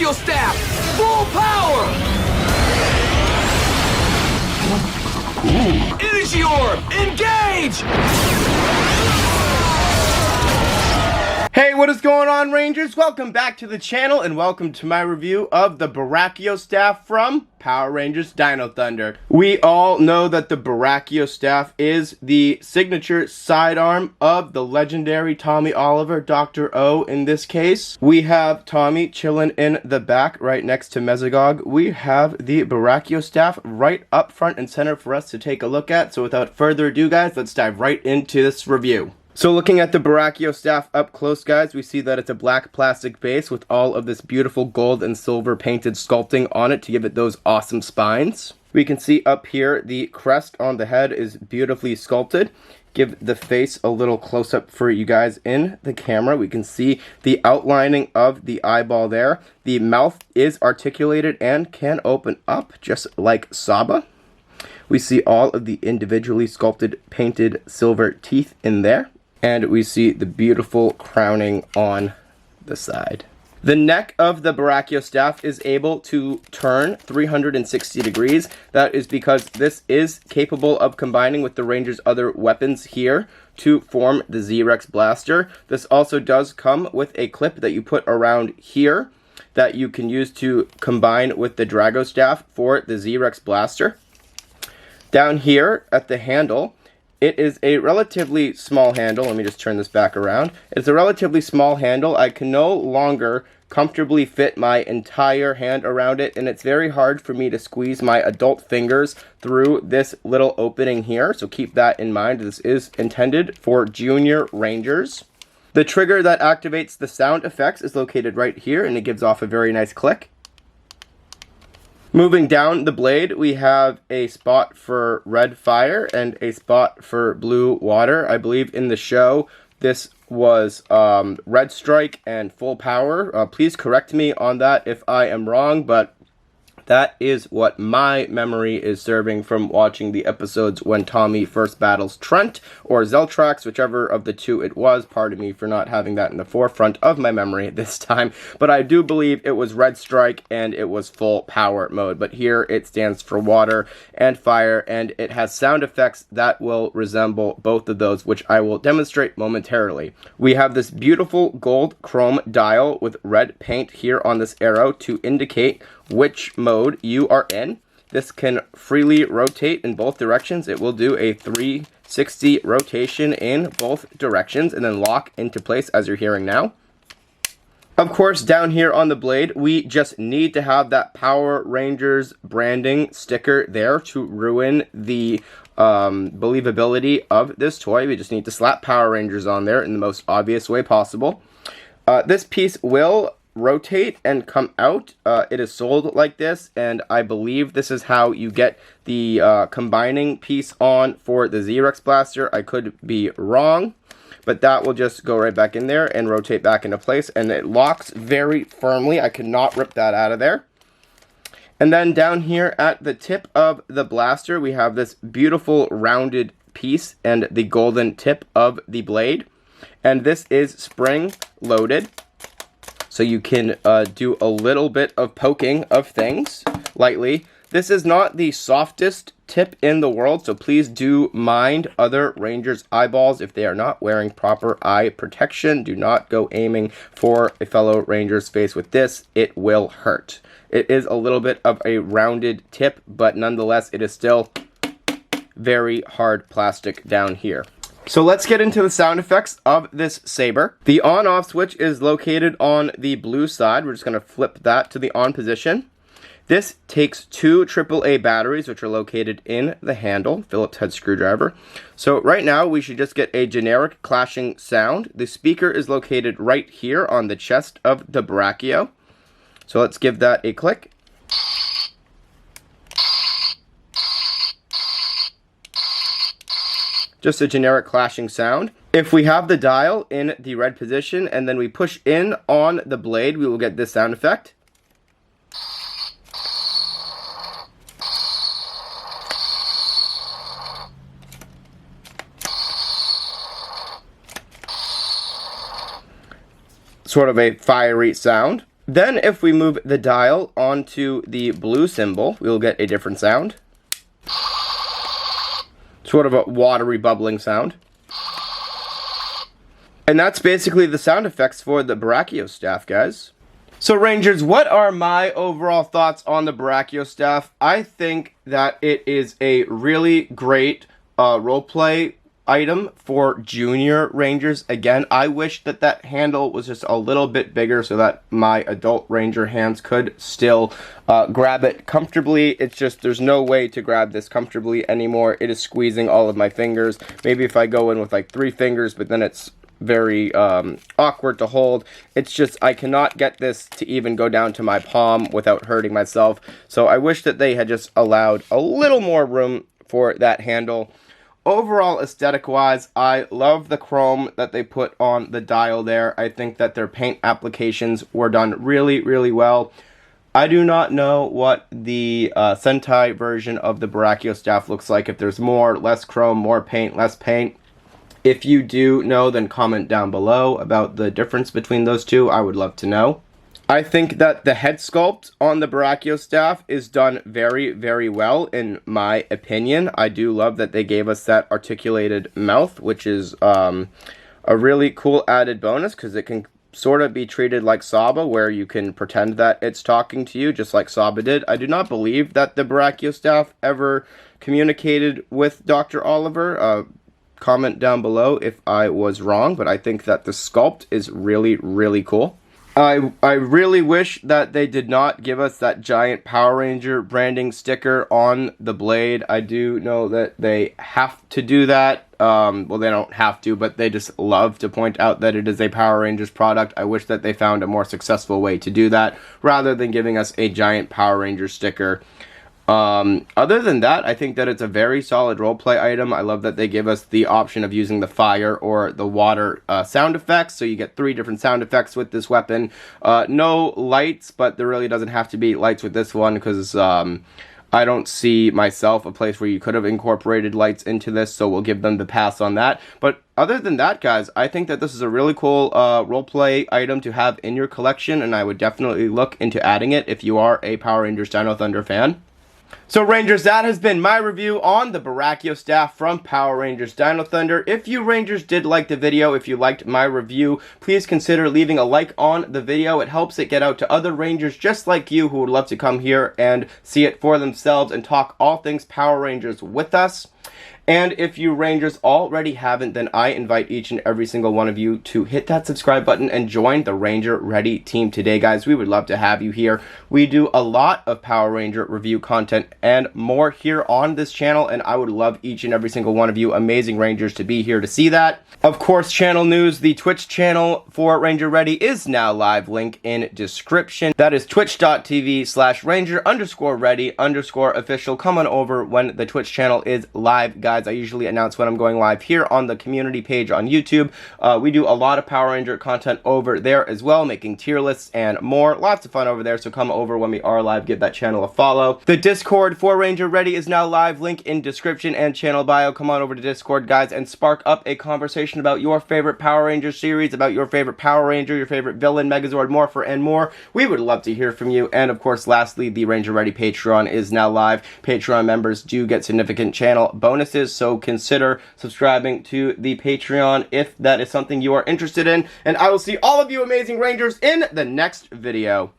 Brachio Staff! Full power! Energy Orb! Engage! Hey, what is going on, Rangers? Welcome back to the channel and welcome to my review of the Brachio Staff from Power Rangers Dino Thunder. We all know that the Brachio Staff is the signature sidearm of the legendary Tommy Oliver, Dr. O in this case. We have Tommy chilling in the back right next to Mesogog. We have the Brachio Staff right up front and center for us to take a look at. So without further ado, guys, let's dive right into this review. So looking at the Brachio Staff up close, guys, we see that it's a black plastic base with all of this beautiful gold and silver painted sculpting on it to give it those awesome spines. We can see up here the crest on the head is beautifully sculpted. Give the face a little close-up for you guys in the camera. We can see the outlining of the eyeball there. The mouth is articulated and can open up just like Saba. We see all of the individually sculpted painted silver teeth in there. And we see the beautiful crowning on the side. The neck of the Brachio Staff is able to turn 360 degrees. That is because this is capable of combining with the Ranger's other weapons here to form the Z-Rex Blaster. This also does come with a clip that you put around here that you can use to combine with the Drago Staff for the Z-Rex Blaster. Down here at the handle, it is a relatively small handle. Let me just turn this back around. It's a relatively small handle. I can no longer comfortably fit my entire hand around it, and it's very hard for me to squeeze my adult fingers through this little opening here. So keep that in mind. This is intended for junior Rangers. The trigger that activates the sound effects is located right here, and it gives off a very nice click. Moving down the blade, we have a spot for red fire and a spot for blue water. I believe in the show, this was red strike and full power. Please correct me on that if I am wrong, but that is what my memory is serving from watching the episodes when Tommy first battles Trent or Zeltrax, whichever of the two it was. Pardon me for not having that in the forefront of my memory at this time. But I do believe it was Red Strike and it was full power mode. But here it stands for water and fire, and it has sound effects that will resemble both of those, which I will demonstrate momentarily. We have this beautiful gold chrome dial with red paint here on this arrow to indicate which mode you are in. This can freely rotate in both directions. It will do a 360 rotation in both directions and then lock into place as you're hearing now. Of course, down here on the blade, we just need to have that Power Rangers branding sticker there to ruin the believability of this toy. We just need to slap Power Rangers on there in the most obvious way possible. This piece will rotate and come out. It is sold like this, and I believe this is how you get the combining piece on for the Z-Rex Blaster. I could be wrong, but that will just go right back in there and rotate back into place, and it locks very firmly. I cannot rip that out of there. And then down here at the tip of the blaster, we have this beautiful rounded piece and the golden tip of the blade, and this is spring loaded. So you can do a little bit of poking of things lightly. This is not the softest tip in the world, so please do mind other Rangers' eyeballs if they are not wearing proper eye protection. Do not go aiming for a fellow Ranger's face with this. It will hurt. It is a little bit of a rounded tip, but nonetheless, it is still very hard plastic down here. So let's get into the sound effects of this saber. The on-off switch is located on the blue side. We're just going to flip that to the on position. This takes two AAA batteries, which are located in the handle, Phillips head screwdriver. So right now, we should just get a generic clashing sound. The speaker is located right here on the chest of the Brachio. So let's give that a click. Just a generic clashing sound. If we have the dial in the red position and then we push in on the blade, we will get this sound effect. Sort of a fiery sound. Then if we move the dial onto the blue symbol, we'll get a different sound. Sort of a watery bubbling sound. And that's basically the sound effects for the Brachio Staff, guys. So Rangers, what are my overall thoughts on the Brachio Staff? I think that it is a really great roleplay item for junior Rangers. Again, I wish that that handle was just a little bit bigger so that my adult Ranger hands could still grab it comfortably. It's just there's no way to grab this comfortably anymore. It is squeezing all of my fingers. Maybe if I go in with like 3 fingers, but then it's very awkward to hold. It's just I cannot get this to even go down to my palm without hurting myself. So I wish that they had just allowed a little more room for that handle. Overall, aesthetic-wise, I love the chrome that they put on the dial there. I think that their paint applications were done really, really well. I do not know what the Sentai version of the Brachio Staff looks like. If there's more, less chrome, more paint, less paint. If you do know, then comment down below about the difference between those two. I would love to know. I think that the head sculpt on the Brachio Staff is done very, very well, in my opinion. I do love that they gave us that articulated mouth, which is a really cool added bonus, because it can sort of be treated like Saba, where you can pretend that it's talking to you, just like Saba did. I do not believe that the Brachio Staff ever communicated with Dr. Oliver. Comment down below if I was wrong, but I think that the sculpt is really, really cool. I really wish that they did not give us that giant Power Ranger branding sticker on the blade. I do know that they have to do that. Well, they don't have to, but they just love to point out that it is a Power Rangers product. I wish that they found a more successful way to do that, rather than giving us a giant Power Ranger sticker. Other than that, I think that it's a very solid roleplay item. I love that they give us the option of using the fire or the water sound effects, so you get 3 different sound effects with this weapon. No lights, but there really doesn't have to be lights with this one, because I don't see myself a place where you could have incorporated lights into this, so we'll give them the pass on that. But other than that, guys, I think that this is a really cool roleplay item to have in your collection, and I would definitely look into adding it if you are a Power Rangers Dino Thunder fan. So Rangers, that has been my review on the Brachio Staff from Power Rangers Dino Thunder. If you Rangers did like the video, if you liked my review, please consider leaving a like on the video. It helps it get out to other Rangers just like you who would love to come here and see it for themselves and talk all things Power Rangers with us. And if you Rangers already haven't, then I invite each and every single one of you to hit that subscribe button and join the Ranger Ready team today, guys. We would love to have you here. We do a lot of Power Ranger review content and more here on this channel, and I would love each and every single one of you amazing Rangers to be here to see that. Of course, channel news, the Twitch channel for Ranger Ready is now live, link in description. That is twitch.tv/Ranger_Ready_official. Come on over when the Twitch channel is live, guys. I usually announce when I'm going live here on the community page on YouTube. We do a lot of Power Ranger content over there as well, making tier lists and more. Lots of fun over there, so come over when we are live. Give that channel a follow. The Discord for Ranger Ready is now live, link in description and channel bio. Come on over to Discord, guys, and spark up a conversation about your favorite Power Ranger series, about your favorite Power Ranger, your favorite villain, Megazord, Morpher, and more. We would love to hear from you. And of course, lastly, the Ranger Ready Patreon is now live. Patreon members do get significant channel bonuses, so consider subscribing to the Patreon if that is something you are interested in. And I will see all of you amazing Rangers in the next video.